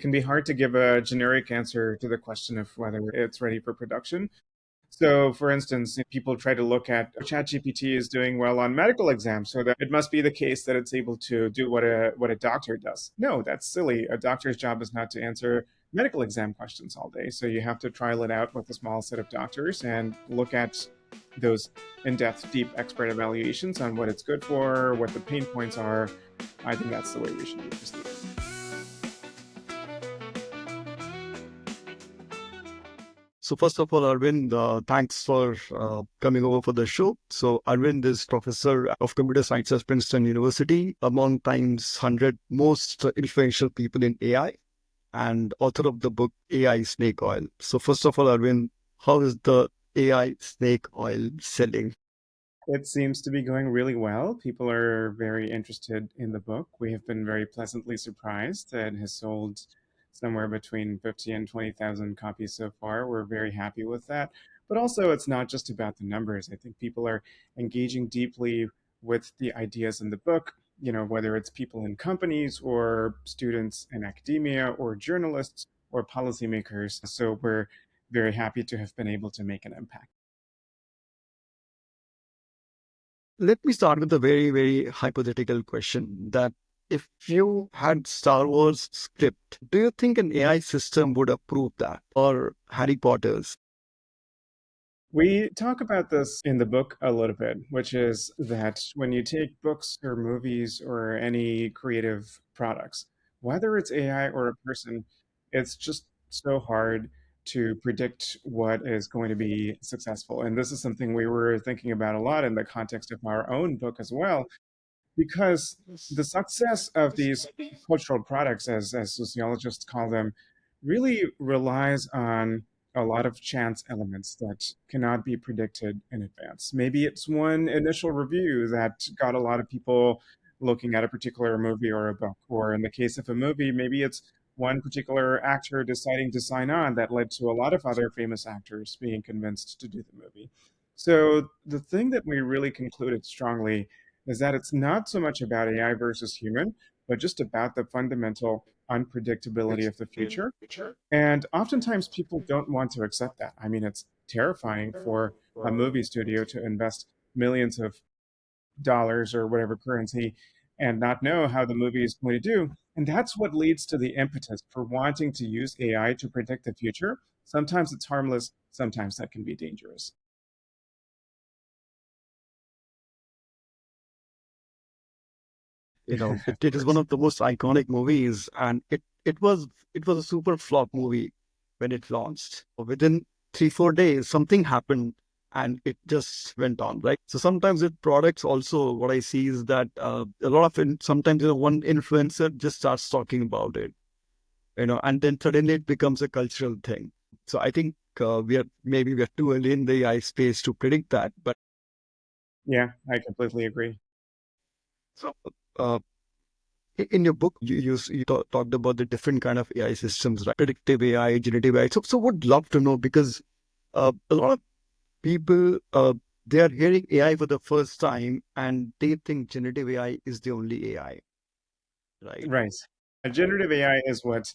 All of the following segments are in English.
It can be hard to give a generic answer to the question of whether it's ready for production. So, for instance, if people try to look at ChatGPT is doing well on medical exams, so that it must be the case that it's able to do what a doctor does. No, that's silly. A doctor's job is not to answer medical exam questions all day. So you have to trial it out with a small set of doctors and look at those in-depth, deep expert evaluations on what it's good for, what the pain points are. I think that's the way we should be proceeding. So first of all, Arvind, thanks for coming over for the show. So Arvind is professor of computer science at Princeton University, among time's 100 most influential people in AI, and author of the book AI Snake Oil. So first of all, Arvind, how is the AI snake oil selling? It seems to be going really well. People are very interested in the book. We have been very pleasantly surprised. It has sold somewhere between 50 and 20,000 copies so far. We're very happy with that. But also, it's not just about the numbers. I think people are engaging deeply with the ideas in the book, whether it's people in companies or students in academia or journalists or policymakers. So we're very happy to have been able to make an impact. Let me start with a very, very hypothetical question that if you had Star Wars script, do you think an AI system would approve that or Harry Potter's? We talk about this in the book a little bit, which is that when you take books or movies or any creative products, whether it's AI or a person, it's just so hard to predict what is going to be successful. And this is something we were thinking about a lot in the context of our own book as well, because the success of these cultural products, as sociologists call them, really relies on a lot of chance elements that cannot be predicted in advance. Maybe it's one initial review that got a lot of people looking at a particular movie or a book, or in the case of a movie, maybe it's one particular actor deciding to sign on that led to a lot of other famous actors being convinced to do the movie. So the thing that we really concluded strongly is that it's not so much about AI versus human, but just about the fundamental unpredictability of the future. And oftentimes people don't want to accept that. I mean, it's terrifying for a movie studio to invest millions of dollars or whatever currency and not know how the movie is going to do. And that's what leads to the impetus for wanting to use AI to predict the future. Sometimes it's harmless, sometimes that can be dangerous. It is one of the most iconic movies, and it was a super flop movie when it launched. Within 3-4 days, something happened, and it just went on. Right. So sometimes with products, also what I see is that a lot of sometimes one influencer just starts talking about it, and then suddenly it becomes a cultural thing. So I think we are too early in the AI space to predict that, but Yeah, I completely agree. so. Uh, in your book, you talked about the different kind of AI systems, right? Predictive AI, generative AI. So would love to know because a lot of people they are hearing AI for the first time and they think generative AI is the only AI, right? Right. Generative AI is what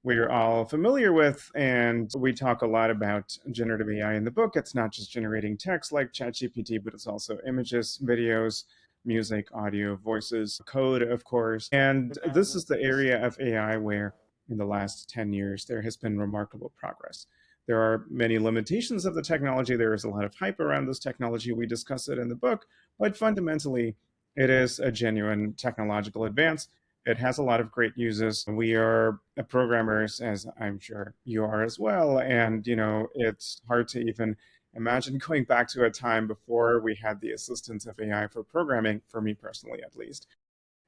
we're all familiar with, and we talk a lot about generative AI in the book. It's not just generating text like ChatGPT, but it's also images, videos, music, audio, voices, code, of course. And this is the area of AI where, in the last 10 years, there has been remarkable progress. There are many limitations of the technology. There is a lot of hype around this technology. We discuss it in the book, but fundamentally, it is a genuine technological advance. It has a lot of great uses. We are programmers, as I'm sure you are as well. And, it's hard to even imagine going back to a time before we had the assistance of AI for programming, for me personally, at least.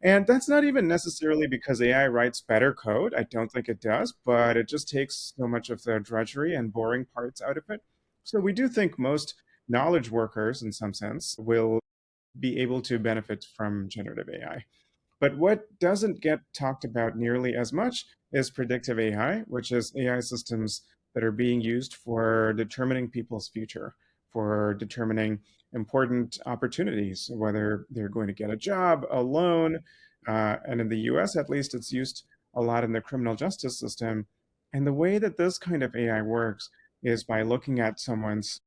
And that's not even necessarily because AI writes better code. I don't think it does, but it just takes so much of the drudgery and boring parts out of it. So we do think most knowledge workers, in some sense, will be able to benefit from generative AI. But what doesn't get talked about nearly as much is predictive AI, which is AI systems that are being used for determining people's future, for determining important opportunities, whether they're going to get a job, a loan. And in the US, at least, it's used a lot in the criminal justice system. And the way that this kind of AI works is by looking at someone's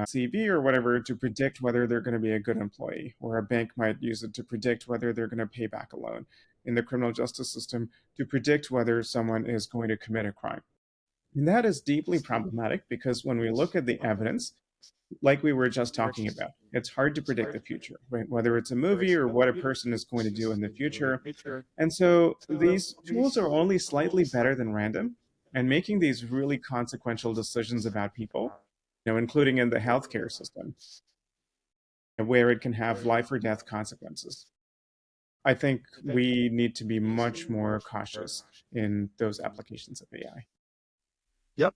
CV or whatever to predict whether they're going to be a good employee, or a bank might use it to predict whether they're going to pay back a loan. In the criminal justice system, to predict whether someone is going to commit a crime. And that is deeply problematic because when we look at the evidence, like we were just talking about, it's hard to predict the future, right? Whether it's a movie or what a person is going to do in the future. And so these tools are only slightly better than random, and making these really consequential decisions about people, including in the healthcare system, where it can have life or death consequences. I think we need to be much more cautious in those applications of AI. Yep.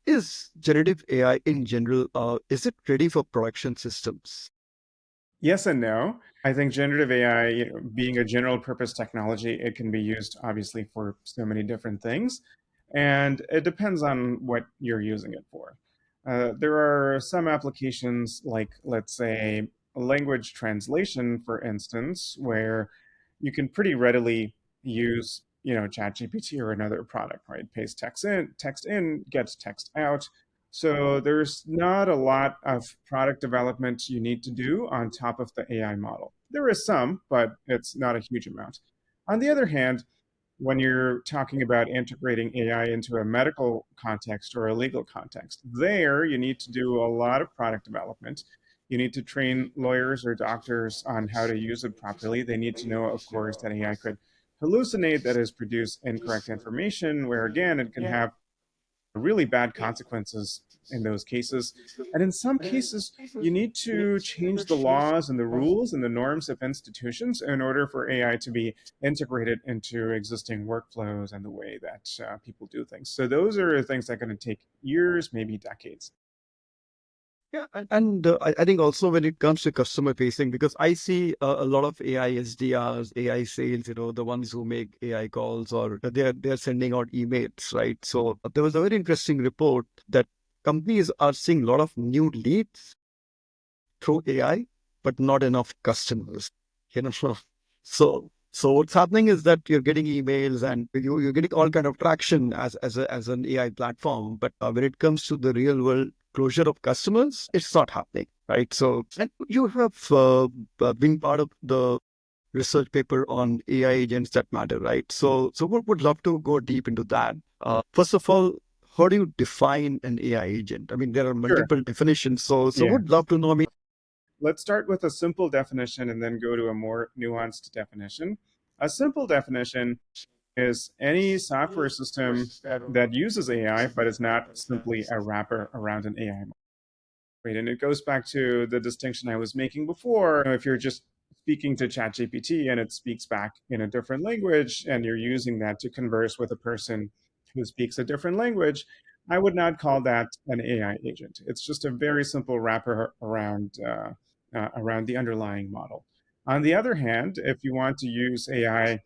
Is generative AI in general, is it ready for production systems? Yes and no. I think generative AI, being a general purpose technology, it can be used obviously for so many different things. And it depends on what you're using it for. There are some applications, like, let's say, language translation, for instance, where you can pretty readily use, ChatGPT or another product, right? Paste text in, gets text out. So there's not a lot of product development you need to do on top of the AI model. There is some, but it's not a huge amount. On the other hand, when you're talking about integrating AI into a medical context or a legal context, there you need to do a lot of product development. You need to train lawyers or doctors on how to use it properly. They need to know, of course, that AI could hallucinate, that is, produce incorrect information, where again, it can have really bad consequences in those cases. And in some cases, you need to change the laws and the rules and the norms of institutions in order for AI to be integrated into existing workflows and the way that people do things. So those are things that are going to take years, maybe decades. Yeah, and I think also when it comes to customer facing, because I see a lot of AI SDRs, AI sales, the ones who make AI calls, or they're sending out emails, right? So there was a very interesting report that companies are seeing a lot of new leads through AI, but not enough customers. You know, so what's happening is that you're getting emails and you're getting all kind of traction as an AI platform, but when it comes to the real world closure of customers, it's not happening, right? So, and you have been part of the research paper on AI agents that matter, right? So we would love to go deep into that. First of all, how do you define an AI agent? I mean, there are Sure. multiple definitions. So Yeah. would love to know. I mean, Let's start with a simple definition and then go to a more nuanced definition. A simple definition is any software system that uses AI but is not simply a wrapper around an AI. Right. And it goes back to the distinction I was making before. If you're just speaking to ChatGPT and it speaks back in a different language and you're using that to converse with a person who speaks a different language, I would not call that an AI agent. It's just a very simple wrapper around the underlying model. On the other hand, if you want to use AI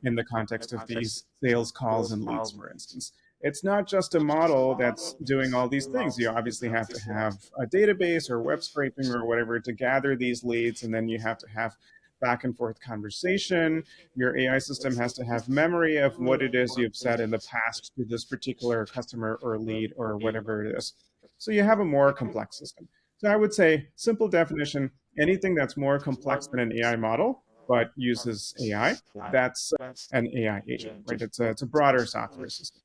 in the context of these sales calls and leads, for instance, it's not just a model that's doing all these things. You obviously have to have a database or web scraping or whatever to gather these leads, and then you have to have back and forth conversation. Your AI system has to have memory of what it is you've said in the past to this particular customer or lead or whatever it is. So you have a more complex system. So I would say, simple definition, anything that's more complex than an AI model but uses AI, that's an AI agent, right? It's a broader software system.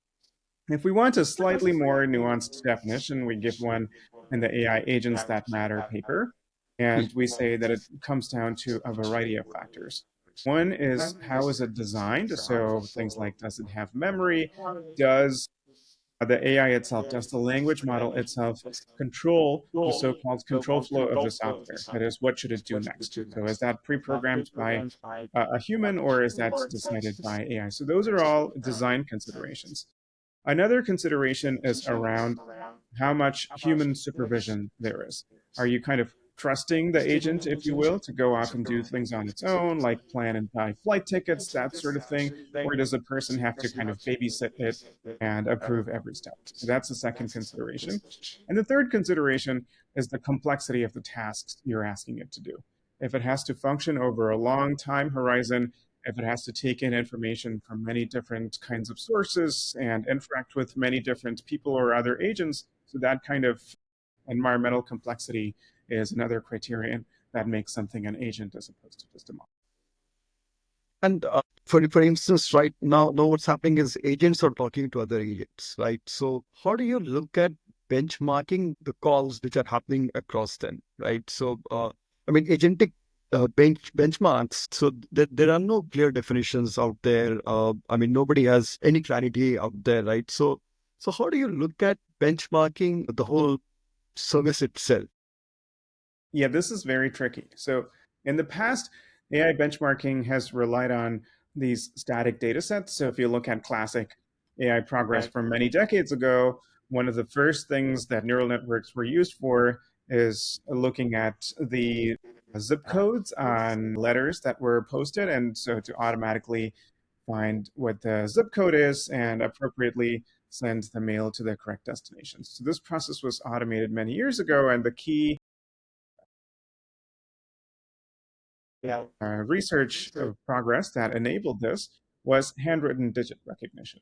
If we want a slightly more nuanced definition, we give one in the AI Agents That Matter paper, and we say that it comes down to a variety of factors. One is, how is it designed? So things like, does it have memory? Does the AI itself, does the language model itself control the so-called control flow of the software? That is, what should it do next? So is that pre-programmed by a human, or is that decided by AI? So those are all design considerations. Another consideration is around how much human supervision there is. Are you kind of trusting the agent, if you will, to go off and do things on its own, like plan and buy flight tickets, that sort of thing? Or does a person have to kind of babysit it and approve every step? So that's the second consideration. And the third consideration is the complexity of the tasks you're asking it to do. If it has to function over a long time horizon, if it has to take in information from many different kinds of sources and interact with many different people or other agents. So that kind of environmental complexity is another criterion that makes something an agent as opposed to just a model. And for instance, right now what's happening is agents are talking to other agents, right? So how do you look at benchmarking the calls which are happening across them, right? So I mean, agentic benchmarks. So there are no clear definitions out there. I mean, nobody has any clarity out there, right? So how do you look at benchmarking the whole service itself? Yeah, this is very tricky. So in the past, AI benchmarking has relied on these static data sets. So if you look at classic AI progress Right. from many decades ago, one of the first things that neural networks were used for is looking at the zip codes on letters that were posted. And so to automatically find what the zip code is and appropriately send the mail to the correct destination. So this process was automated many years ago. And the key Yeah. research of progress that enabled this was handwritten digit recognition.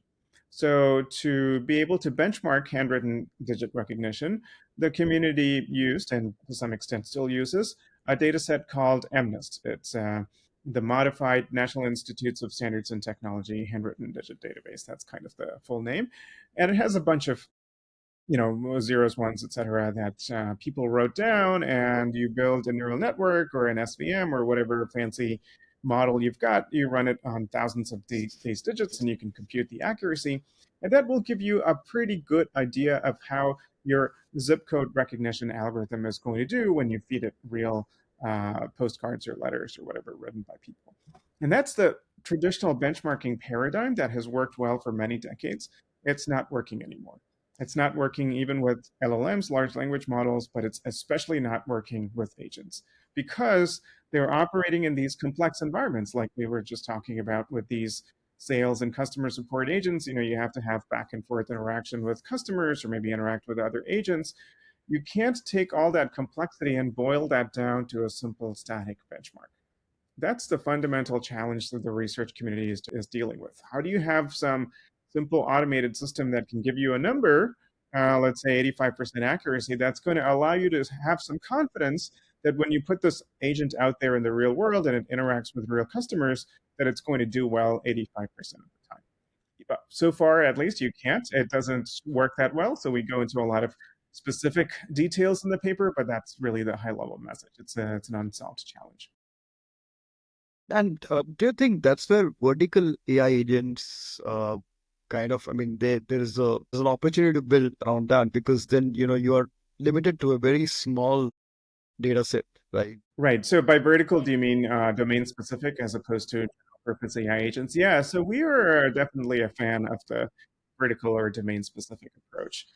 So, to be able to benchmark handwritten digit recognition, the community used, and to some extent still uses, a data set called MNIST. It's the Modified National Institutes of Standards and Technology Handwritten Digit Database. That's kind of the full name. And it has a bunch of zeros, ones, etc., that people wrote down, and you build a neural network or an SVM or whatever fancy model you've got. You run it on thousands of these digits, and you can compute the accuracy. And that will give you a pretty good idea of how your zip code recognition algorithm is going to do when you feed it real postcards or letters or whatever written by people. And that's the traditional benchmarking paradigm that has worked well for many decades. It's not working anymore. It's not working even with LLMs, large language models, but it's especially not working with agents because they're operating in these complex environments, like we were just talking about with these sales and customer support agents. You have to have back and forth interaction with customers or maybe interact with other agents. You can't take all that complexity and boil that down to a simple static benchmark. That's the fundamental challenge that the research community is dealing with. How do you have some simple automated system that can give you a number, let's say 85% accuracy, that's going to allow you to have some confidence that when you put this agent out there in the real world and it interacts with real customers, that it's going to do well 85% of the time. But so far, at least, you can't. It doesn't work that well. So we go into a lot of specific details in the paper, but that's really the high level message. It's an unsolved challenge. And do you think that's where vertical AI agents kind of, I mean, there's an opportunity to build around that because then, you are limited to a very small data set, right? Right. So by vertical, do you mean domain specific as opposed to general purpose AI agents? Yeah. So we are definitely a fan of the vertical or domain specific approach.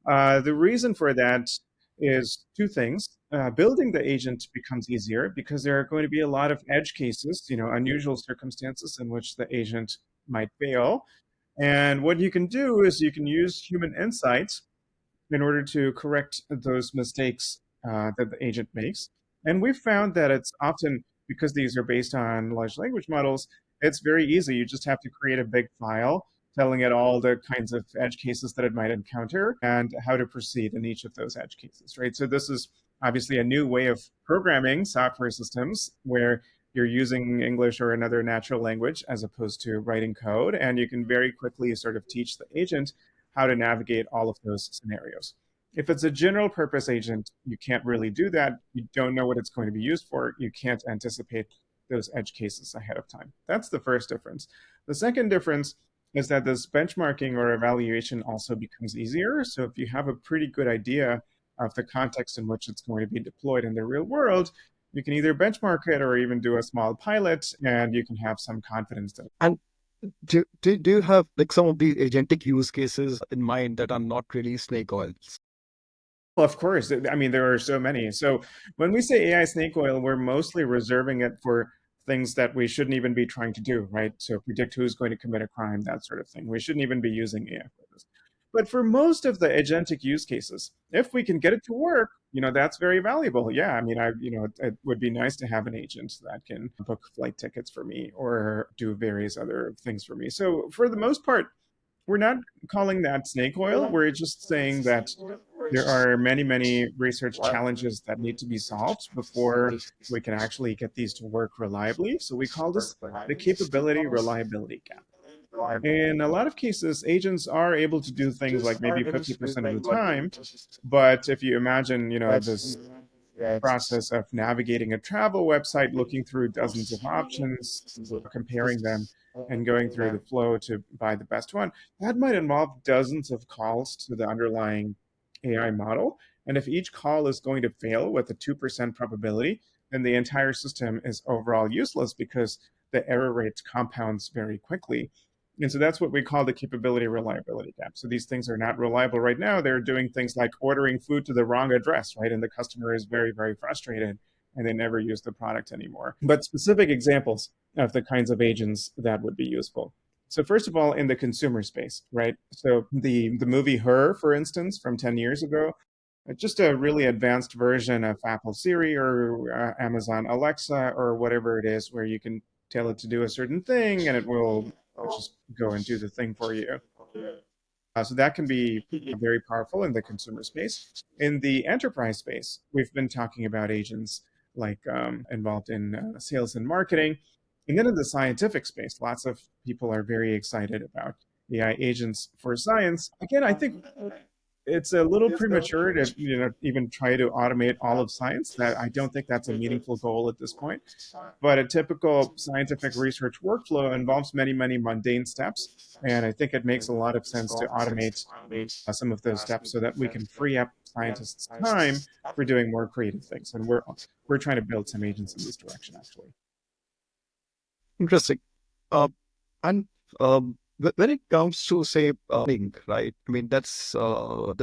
The reason for that is two things. Building the agent becomes easier because there are going to be a lot of edge cases, unusual circumstances in which the agent might fail. And what you can do is you can use human insights in order to correct those mistakes that the agent makes. And we've found that it's often because these are based on large language models, it's very easy. You just have to create a big file telling it all the kinds of edge cases that it might encounter and how to proceed in each of those edge cases, right? So this is obviously a new way of programming software systems where you're using English or another natural language as opposed to writing code. And you can very quickly sort of teach the agent how to navigate all of those scenarios. If it's a general purpose agent, you can't really do that. You don't know what it's going to be used for. You can't anticipate those edge cases ahead of time. That's the first difference. The second difference is that this benchmarking or evaluation also becomes easier. So if you have a pretty good idea of the context in which it's going to be deployed in the real world, you can either benchmark it or even do a small pilot, and you can have some confidence that. And do you have like some of these agentic use cases in mind that are not really snake oils? Well, of course. I mean, there are so many. So when we say AI snake oil, we're mostly reserving it for things that we shouldn't even be trying to do, right? So predict who's going to commit a crime, that sort of thing. We shouldn't even be using AI for this. But for most of the agentic use cases, if we can get it to work, that's very valuable. Yeah, I mean, it would be nice to have an agent that can book flight tickets for me or do various other things for me. So for the most part, we're not calling that snake oil. We're just saying that there are many, many research challenges that need to be solved before we can actually get these to work reliably. So we call this the capability reliability gap. In a lot of cases, agents are able to do things like maybe 50% of the time. But if you imagine, this process of navigating a travel website, looking through dozens of options, comparing them, and going through the flow to buy the best one, that might involve dozens of calls to the underlying AI model. And if each call is going to fail with a 2% probability, then the entire system is overall useless because the error rate compounds very quickly. And so that's what we call the capability reliability gap. So these things are not reliable right now. They're doing things like ordering food to the wrong address, right? And the customer is very, very frustrated and they never use the product anymore. But specific examples of the kinds of agents that would be useful. So first of all, in the consumer space, right? So the movie Her, for instance, from 10 years ago, just a really advanced version of Apple Siri or Amazon Alexa or whatever it is, where you can tell it to do a certain thing and it will just go and do the thing for you. So that can be very powerful in the consumer space. In the enterprise space, we've been talking about agents like involved in sales and marketing. And then in the scientific space, lots of people are very excited about AI agents for science. Again, I think it's a little premature to even try to automate all of science. That I don't think that's a meaningful goal at this point. But a typical scientific research workflow involves many, many mundane steps. And I think it makes a lot of sense to automate some of those steps so that we can free up scientists' time for doing more creative things. And we're trying to build some agents in this direction, actually. Interesting. Uh, and when it comes to say learning, right? I mean, that's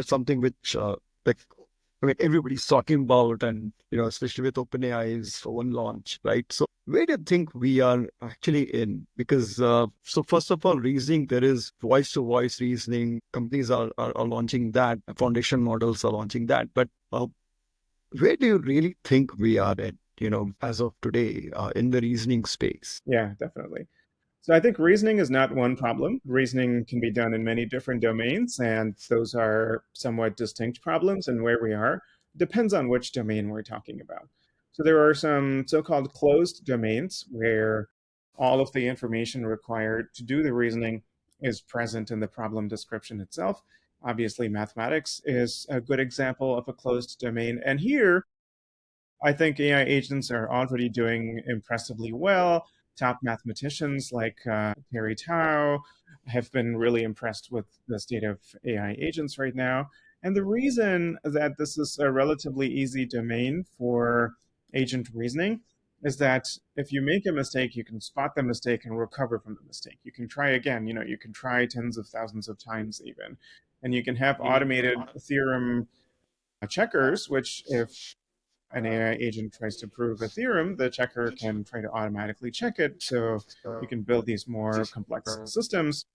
something which like I mean everybody's talking about, and especially with OpenAI's own launch, right? So where do you think we are actually in? Because so first of all, reasoning, there is voice to voice reasoning. Companies are launching that. Foundation models are launching that. But where do you really think we are at? As of today, in the reasoning space. Yeah, definitely. So I think reasoning is not one problem. Reasoning can be done in many different domains, and those are somewhat distinct problems. And where we are depends on which domain we're talking about. So there are some so-called closed domains where all of the information required to do the reasoning is present in the problem description itself. Obviously, mathematics is a good example of a closed domain. And here, I think AI agents are already doing impressively well. Top mathematicians like Terry Tao have been really impressed with the state of AI agents right now. And the reason that this is a relatively easy domain for agent reasoning is that if you make a mistake, you can spot the mistake and recover from the mistake. You can try again, you can try tens of thousands of times even. And you can have automated theorem checkers, which if an AI agent tries to prove a theorem, the checker can try to automatically check it. So you can build these more complex systems.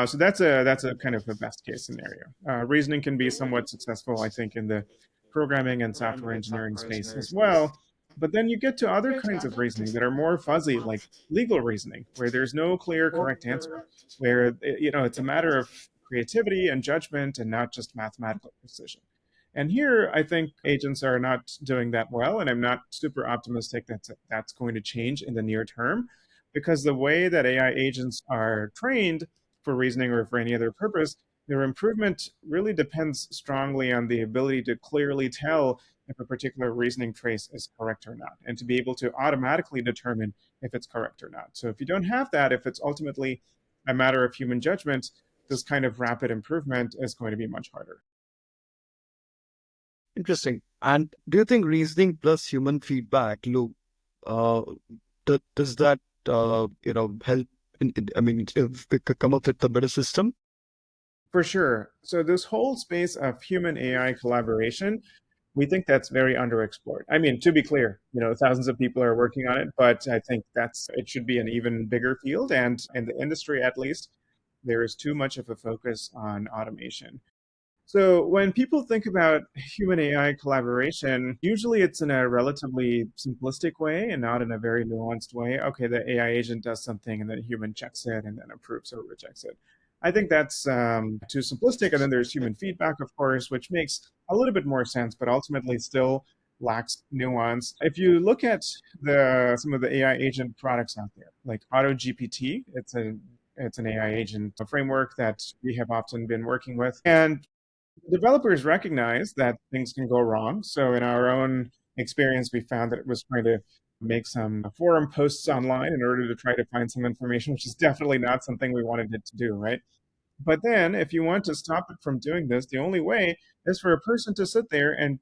So that's a kind of a best case scenario. Reasoning can be somewhat successful, I think, in the programming and software engineering space as well. But then you get to other kinds of reasoning that are more fuzzy, like legal reasoning, where there's no clear correct answer, where it's a matter of creativity and judgment and not just mathematical precision. And here, I think agents are not doing that well, and I'm not super optimistic that that's going to change in the near term, because the way that AI agents are trained for reasoning or for any other purpose, their improvement really depends strongly on the ability to clearly tell if a particular reasoning trace is correct or not, and to be able to automatically determine if it's correct or not. So if you don't have that, if it's ultimately a matter of human judgment, this kind of rapid improvement is going to be much harder. Interesting. And do you think reasoning plus human feedback loop, uh, does that, help I mean, if we could come up with a better system? For sure. So this whole space of human AI collaboration, we think that's very underexplored. I mean, to be clear, thousands of people are working on it, but I think it should be an even bigger field, and in the industry at least, there is too much of a focus on automation. So when people think about human AI collaboration, usually it's in a relatively simplistic way and not in a very nuanced way. Okay, the AI agent does something and then a human checks it and then approves or rejects it. I think that's too simplistic. And then there's human feedback, of course, which makes a little bit more sense, but ultimately still lacks nuance. If you look at the some of the AI agent products out there, like AutoGPT, it's an AI agent framework that we have often been working with. And developers recognize that things can go wrong. So in our own experience, we found that it was trying to make some forum posts online in order to try to find some information, which is definitely not something we wanted it to do, right? But then if you want to stop it from doing this, the only way is for a person to sit there and,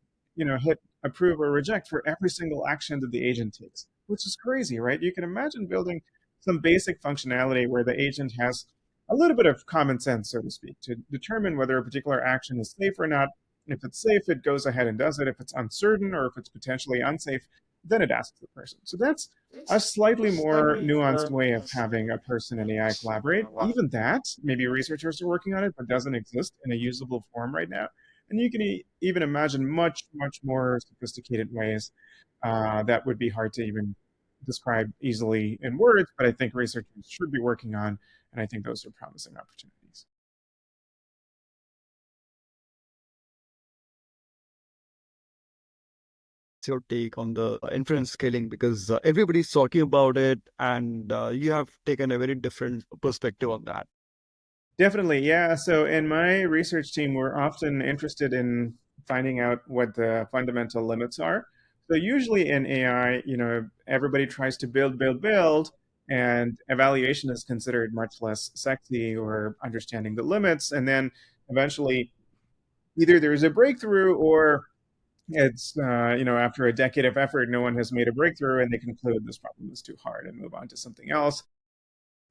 hit approve or reject for every single action that the agent takes, which is crazy, right? You can imagine building some basic functionality where the agent has a little bit of common sense, so to speak, to determine whether a particular action is safe or not. If it's safe, it goes ahead and does it. If it's uncertain or if it's potentially unsafe, then it asks the person. So that's a slightly more nuanced way of having a person and AI collaborate. Even that, maybe researchers are working on it, but doesn't exist in a usable form right now. And you can even imagine much, much more sophisticated ways that would be hard to even describe easily in words, but I think researchers should be working on, and I think those are promising opportunities. Your take on the inference scaling? Because everybody's talking about it, and you have taken a very different perspective on that. Definitely, yeah. So in my research team, we're often interested in finding out what the fundamental limits are. So usually in AI, everybody tries to build, build, build, and evaluation is considered much less sexy or understanding the limits. And then eventually, either there's a breakthrough or it's, after a decade of effort, no one has made a breakthrough and they conclude this problem is too hard and move on to something else.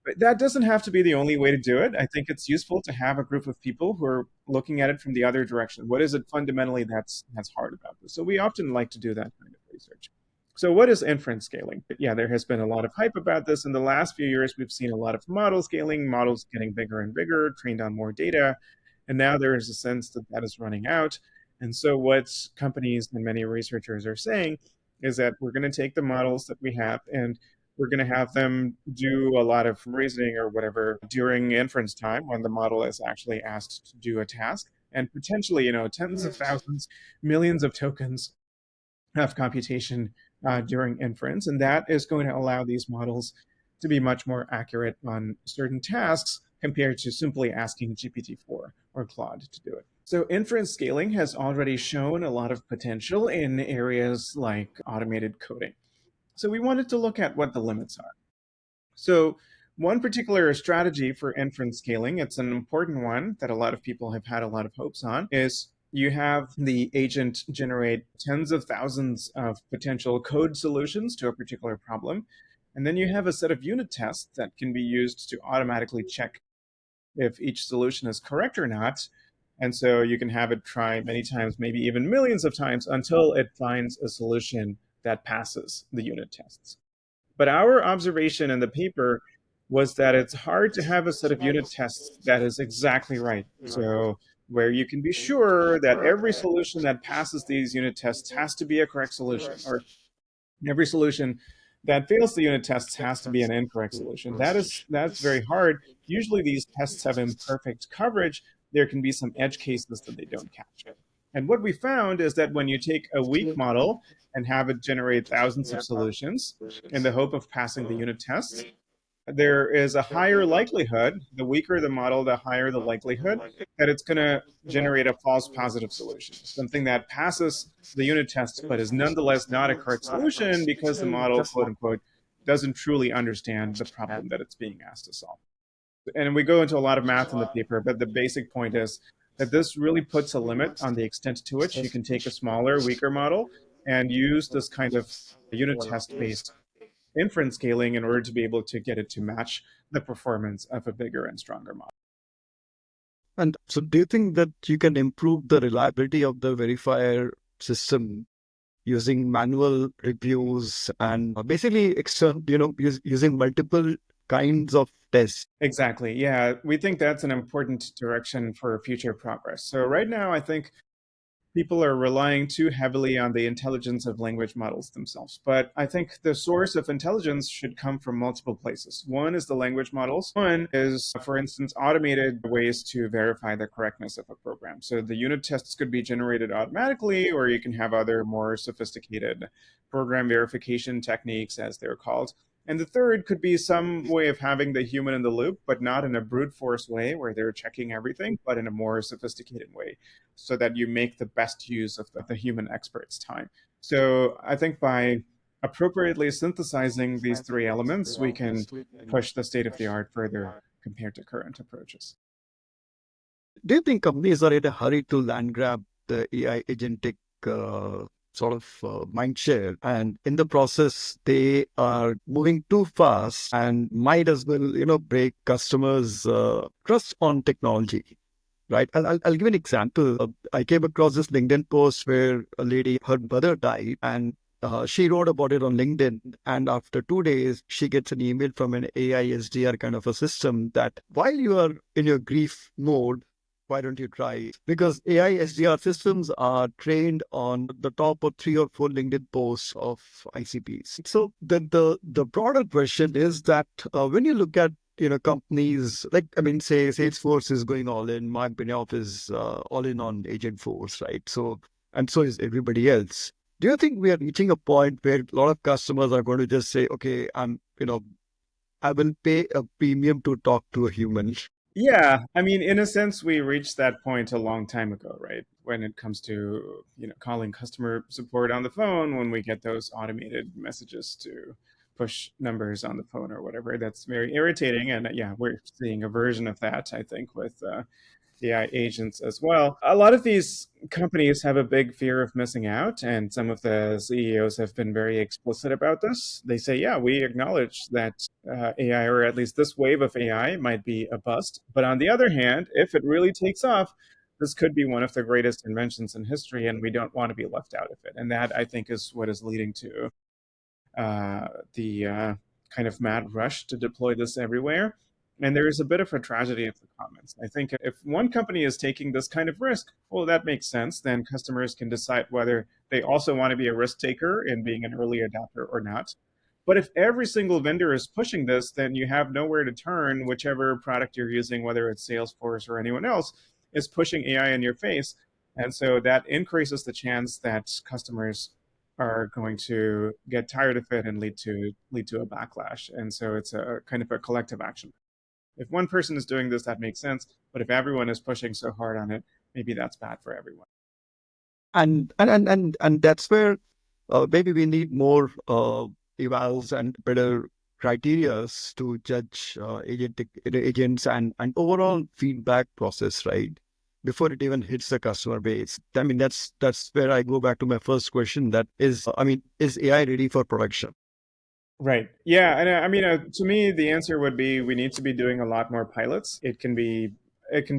But that doesn't have to be the only way to do it. I think it's useful to have a group of people who are looking at it from the other direction. What is it fundamentally that's hard about this? So we often like to do that kind of research. So what is inference scaling? Yeah, there has been a lot of hype about this. In the last few years, we've seen a lot of model scaling, models getting bigger and bigger, trained on more data. And now there is a sense that that is running out. And so what companies and many researchers are saying is that we're going to take the models that we have and we're going to have them do a lot of reasoning or whatever during inference time when the model is actually asked to do a task, and potentially, tens of thousands, millions of tokens of computation during inference. And that is going to allow these models to be much more accurate on certain tasks compared to simply asking GPT-4 or Claude to do it. So inference scaling has already shown a lot of potential in areas like automated coding. So we wanted to look at what the limits are. So one particular strategy for inference scaling, it's an important one that a lot of people have had a lot of hopes on, is you have the agent generate tens of thousands of potential code solutions to a particular problem. And then you have a set of unit tests that can be used to automatically check if each solution is correct or not. And so you can have it try many times, maybe even millions of times, until it finds a solution that passes the unit tests. But our observation in the paper was that it's hard to have a set of unit tests that is exactly right. So where you can be sure that every solution that passes these unit tests has to be a correct solution, or every solution that fails the unit tests has to be an incorrect solution. That's very hard. Usually these tests have imperfect coverage. There can be some edge cases that they don't catch. And what we found is that when you take a weak model and have it generate thousands of solutions in the hope of passing the unit tests, there is a higher likelihood, the weaker the model, the higher the likelihood that it's going to generate a false positive solution, something that passes the unit tests but is nonetheless not a correct solution because the model, quote unquote, doesn't truly understand the problem that it's being asked to solve. And we go into a lot of math in the paper, but the basic point is that this really puts a limit on the extent to which you can take a smaller, weaker model and use this kind of unit test based inference scaling in order to be able to get it to match the performance of a bigger and stronger model. And so, do you think that you can improve the reliability of the verifier system using manual reviews and basically using multiple kinds of tests. Exactly. Yeah, we think that's an important direction for future progress. So right now, I think people are relying too heavily on the intelligence of language models themselves. But I think the source of intelligence should come from multiple places. One is the language models. One is, for instance, automated ways to verify the correctness of a program. So the unit tests could be generated automatically, or you can have other more sophisticated program verification techniques, as they're called. And the third could be some way of having the human in the loop, but not in a brute force way where they're checking everything, but in a more sophisticated way so that you make the best use of the human expert's time. So I think by appropriately synthesizing these three elements, we can push the state of the art further compared to current approaches. Do you think companies are in a hurry to land grab the AI agentic sort of mind share? And in the process, they are moving too fast and might as well, break customers' trust on technology. Right. I'll give an example. I came across this LinkedIn post where a lady, her mother died, and she wrote about it on LinkedIn. And after 2 days, she gets an email from an AI SDR kind of a system that while you are in your grief mode, why don't you try it? Because AI SDR systems are trained on the top of 3 or 4 LinkedIn posts of ICPs. So the broader question is that when you look at companies like, I mean, say Salesforce is going all in, Mark Benioff is all in on Agent Force, right? So, and so is everybody else. Do you think we are reaching a point where a lot of customers are going to just say, okay, I will pay a premium to talk to a human? Yeah, I mean, in a sense, we reached that point a long time ago, right? When it comes to, calling customer support on the phone, when we get those automated messages to push numbers on the phone or whatever, that's very irritating. And yeah, we're seeing a version of that, I think, with AI agents as well. A lot of these companies have a big fear of missing out, and some of the CEOs have been very explicit about this. They say, yeah, we acknowledge that AI, or at least this wave of AI, might be a bust. But on the other hand, if it really takes off, this could be one of the greatest inventions in history, and we don't want to be left out of it. And that, I think, is what is leading to the kind of mad rush to deploy this everywhere. And there is a bit of a tragedy of the commons. I think if one company is taking this kind of risk, well, that makes sense. Then customers can decide whether they also want to be a risk taker in being an early adopter or not. But if every single vendor is pushing this, then you have nowhere to turn. Whichever product you're using, whether it's Salesforce or anyone else, is pushing AI in your face. And so that increases the chance that customers are going to get tired of it and lead to a backlash. And so it's a kind of a collective action. If one person is doing this, that makes sense. But if everyone is pushing so hard on it, maybe that's bad for everyone. And that's where maybe we need more evals and better criterias to judge agents and overall feedback process, right? Before it even hits the customer base. I mean, that's where I go back to my first question. That is, I mean, is AI ready for production? Right. Yeah. And I mean, to me, the answer would be we need to be doing a lot more pilots. It can be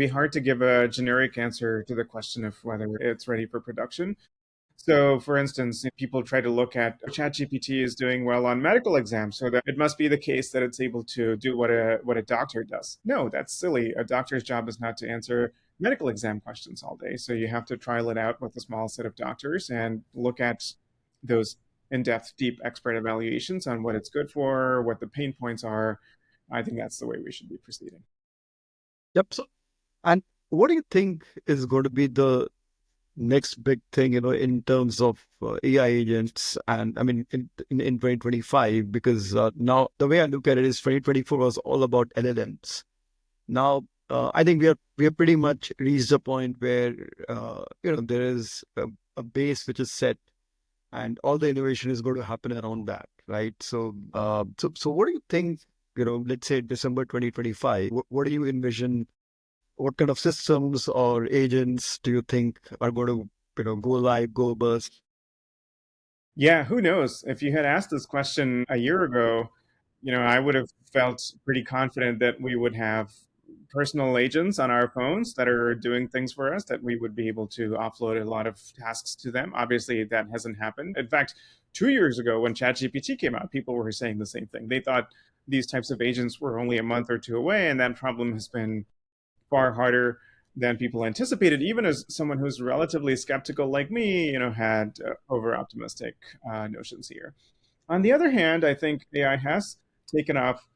hard to give a generic answer to the question of whether it's ready for production. So, for instance, if people try to look at ChatGPT is doing well on medical exams, so that it must be the case that it's able to do what a doctor does. No, that's silly. A doctor's job is not to answer medical exam questions all day. So you have to trial it out with a small set of doctors and look at those in-depth, deep expert evaluations on what it's good for, what the pain points are. I think that's the way we should be proceeding. Yep. So, and what do you think is going to be the next big thing, in terms of AI agents? And I mean, in 2025, because now the way I look at it is 2024 was all about LLMs. Now, I think we are pretty much reached a point where, there is a base which is set and all the innovation is going to happen around that, right? So what do you think, let's say December 2025, what do you envision? What kind of systems or agents do you think are going to, go live, go bust? Yeah, who knows? If you had asked this question a year ago, I would have felt pretty confident that we would have personal agents on our phones that are doing things for us, that we would be able to offload a lot of tasks to them. Obviously, that hasn't happened. In fact, 2 years ago when ChatGPT came out, people were saying the same thing. They thought these types of agents were only a month or two away, and that problem has been far harder than people anticipated, even as someone who's relatively skeptical like me, had over optimistic notions here. On the other hand, I think AI has taken off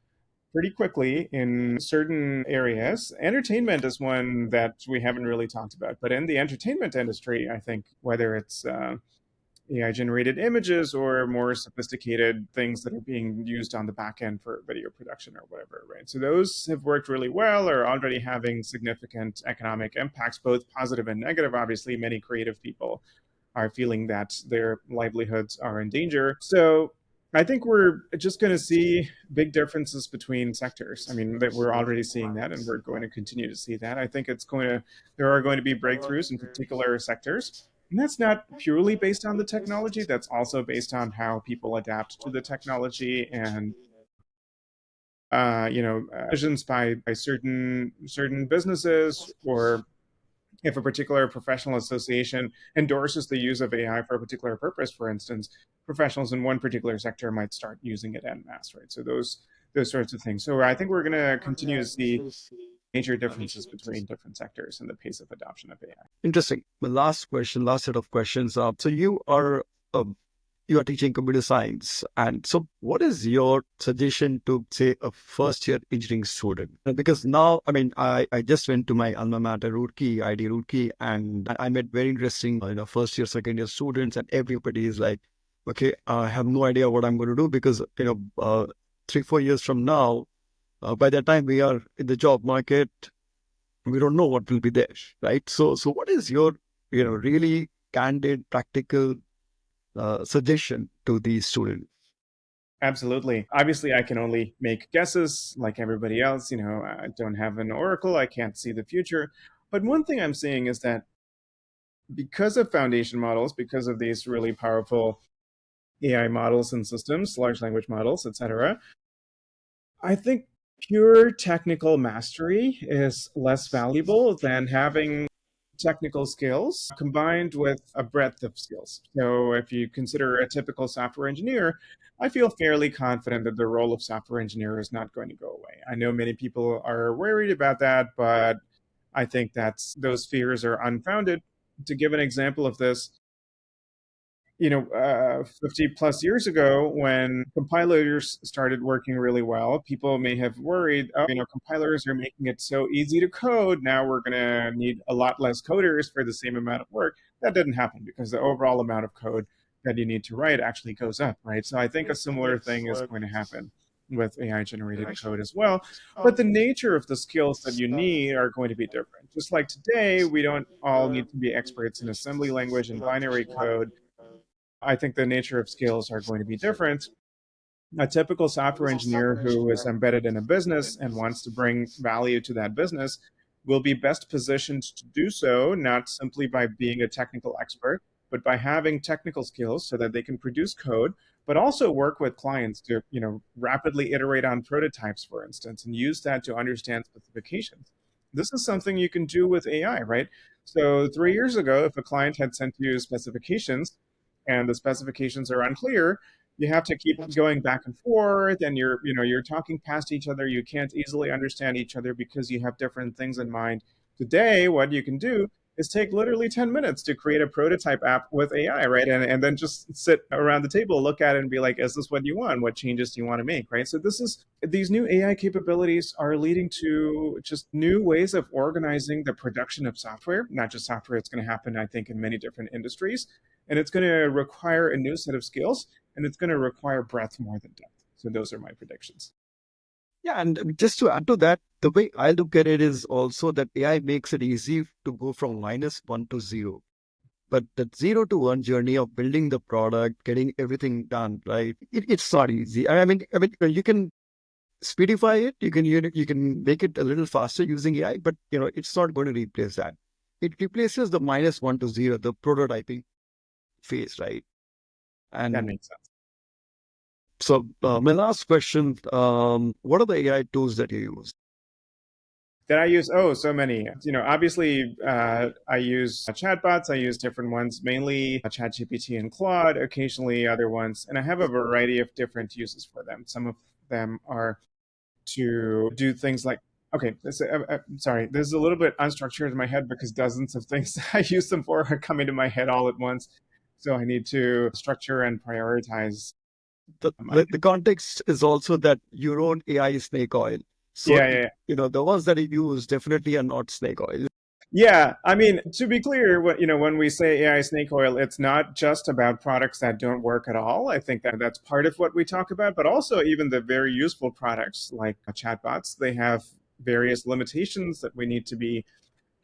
pretty quickly in certain areas. Entertainment is one that we haven't really talked about, but in the entertainment industry, I think whether it's AI generated images or more sophisticated things that are being used on the back end for video production or whatever, right? So those have worked really well, are already having significant economic impacts, both positive and negative. Obviously, many creative people are feeling that their livelihoods are in danger. So I think we're just going to see big differences between sectors. I mean, that we're already seeing that, and we're going to continue to see that. I think there are going to be breakthroughs in particular sectors. And that's not purely based on the technology. That's also based on how people adapt to the technology and decisions by certain businesses, or if a particular professional association endorses the use of AI for a particular purpose, for instance, professionals in one particular sector might start using it en masse, right? So those sorts of things. So I think we're going to continue to see major differences between different sectors in the pace of adoption of AI. Interesting. The last question, last set of questions. So uh, you are teaching computer science, and so what is your suggestion to say a first year engineering student? Because now, I mean, I just went to my alma mater, Roorkee, ID Roorkee, and I met very interesting, first year, second year students, and everybody is like, okay, I have no idea what I'm going to do because 3-4 years from now, by the time we are in the job market, we don't know what will be there, right? So what is your, really candid, practical suggestion to these students? Absolutely. Obviously, I can only make guesses like everybody else. I don't have an oracle, I can't see the future. But one thing I'm seeing is that because of foundation models, because of these really powerful AI models and systems, large language models, etc., I think pure technical mastery is less valuable than having technical skills combined with a breadth of skills. So, if you consider a typical software engineer, I feel fairly confident that the role of software engineer is not going to go away. I know many people are worried about that, but I think those fears are unfounded. To give an example of this, 50 plus years ago, when compilers started working really well, people may have worried, oh, compilers are making it so easy to code. Now we're going to need a lot less coders for the same amount of work. That didn't happen because the overall amount of code that you need to write actually goes up, right? So I think a similar thing is going to happen with AI generated code as well. But the nature of the skills that you need are going to be different. Just like today, we don't all need to be experts in assembly language and binary code. I think the nature of skills are going to be different. A typical software engineer who is embedded in a business and wants to bring value to that business will be best positioned to do so, not simply by being a technical expert, but by having technical skills so that they can produce code, but also work with clients to, rapidly iterate on prototypes, for instance, and use that to understand specifications. This is something you can do with AI, right? So 3 years ago, if a client had sent you specifications and the specifications are unclear, you have to keep going back and forth, and you're talking past each other. You can't easily understand each other because you have different things in mind. Today, what you can do is take literally 10 minutes to create a prototype app with AI, right? And then just sit around the table, look at it, and be like, is this what you want? What changes do you want to make, right? So these new AI capabilities are leading to just new ways of organizing the production of software. Not just software, it's going to happen, I think, in many different industries. And it's going to require a new set of skills, and it's going to require breadth more than depth. So those are my predictions. Yeah, and just to add to that, the way I look at it is also that AI makes it easy to go from -1 to 0. But that 0 to 1 journey of building the product, getting everything done, right? It's not easy. I mean, you can speedify it. You can make it a little faster using AI, but it's not going to replace that. It replaces the -1 to 0, the prototyping phase, right? That And makes sense. so, my last question: what are the AI tools that you use? That I use? Oh, so many. Obviously, I use chatbots. I use different ones, mainly ChatGPT and Claude, occasionally other ones. And I have a variety of different uses for them. Some of them are to do things like, okay, sorry, this is a little bit unstructured in my head because dozens of things I use them for are coming to my head all at once. So I need to structure and prioritize my. The context is also that your own AI snake oil. So, Yeah, yeah, the ones that you use definitely are not snake oil. yeah. I mean, to be clear, when we say AI snake oil, it's not just about products that don't work at all. I think that that's part of what we talk about, but also even the very useful products like chatbots, they have various limitations that we need to be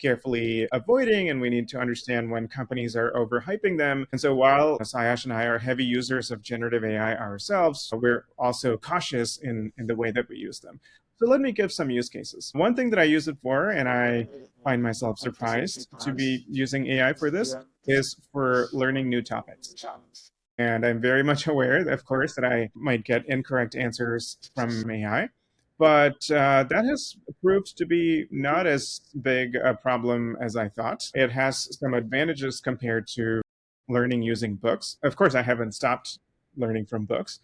carefully avoiding, and we need to understand when companies are overhyping them. And so while Sayash and I are heavy users of generative AI ourselves, we're also cautious in the way that we use them. So let me give some use cases. One thing that I use it for, and I find myself surprised to be using AI for this, is for learning new topics. And I'm very much aware, of course, that I might get incorrect answers from AI. But that has proved to be not as big a problem as I thought. It has some advantages compared to learning using books. Of course, I haven't stopped learning from books,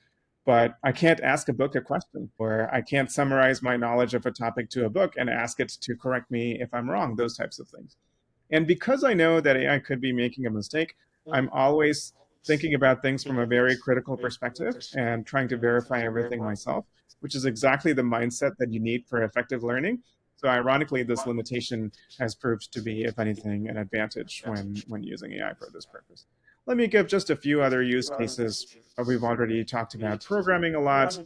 but I can't ask a book a question, or I can't summarize my knowledge of a topic to a book and ask it to correct me if I'm wrong, those types of things. And because I know that AI could be making a mistake, I'm always thinking about things from a very critical perspective and trying to verify everything myself, which is exactly the mindset that you need for effective learning. So ironically, this limitation has proved to be, if anything, an advantage when using AI for this purpose. Let me give just a few other use cases. We've already talked about programming a lot.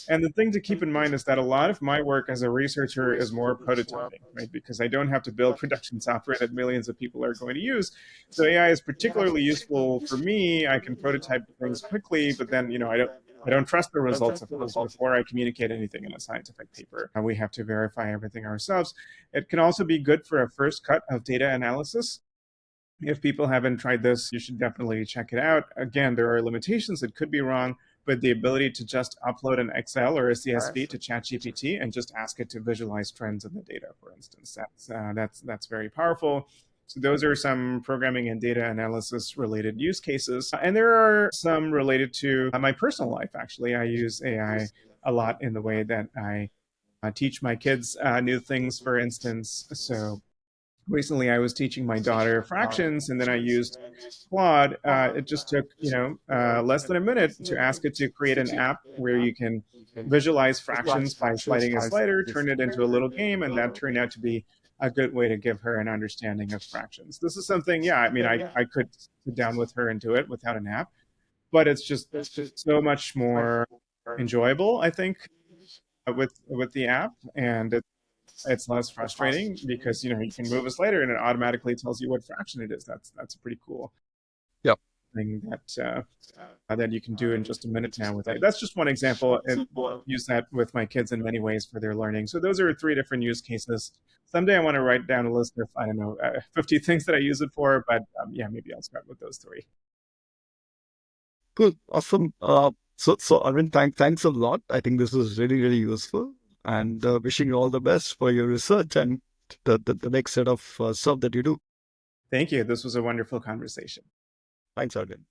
And the thing to keep in mind is that a lot of my work as a researcher is more prototyping, right? Because I don't have to build production software that millions of people are going to use. So AI is particularly useful for me. I can prototype things quickly, but then, I don't trust the results, of course, before I communicate anything in a scientific paper. We have to verify everything ourselves. It can also be good for a first cut of data analysis. If people haven't tried this, you should definitely check it out. Again, there are limitations. It could be wrong, but the ability to just upload an Excel or a CSV to ChatGPT and just ask it to visualize trends in the data, for instance, that's very powerful. So those are some programming and data analysis related use cases. And there are some related to my personal life, actually. I use AI a lot in the way that I teach my kids new things, for instance. So recently I was teaching my daughter fractions, and then I used Claude. It just took less than a minute to ask it to create an app where you can visualize fractions by sliding a slider, turn it into a little game, and that turned out to be a good way to give her an understanding of fractions. This is something, yeah, I mean, I could sit down with her and do it without an app, but it's just so much more enjoyable, I think, with the app, and it's less frustrating because you can move a slider and it automatically tells you what fraction it is. That's a pretty cool Yeah. thing that you can do in just a minute now with it. That's just one example, and use that with my kids in many ways for their learning. So those are three different use cases. Someday I want to write down a list of, I don't know, 50 things that I use it for, but yeah, maybe I'll start with those three. Cool. Awesome. So Arvind, thanks a lot. I think this was really, really useful, and wishing you all the best for your research and the next set of stuff that you do. Thank you. This was a wonderful conversation. Thanks, Arvind.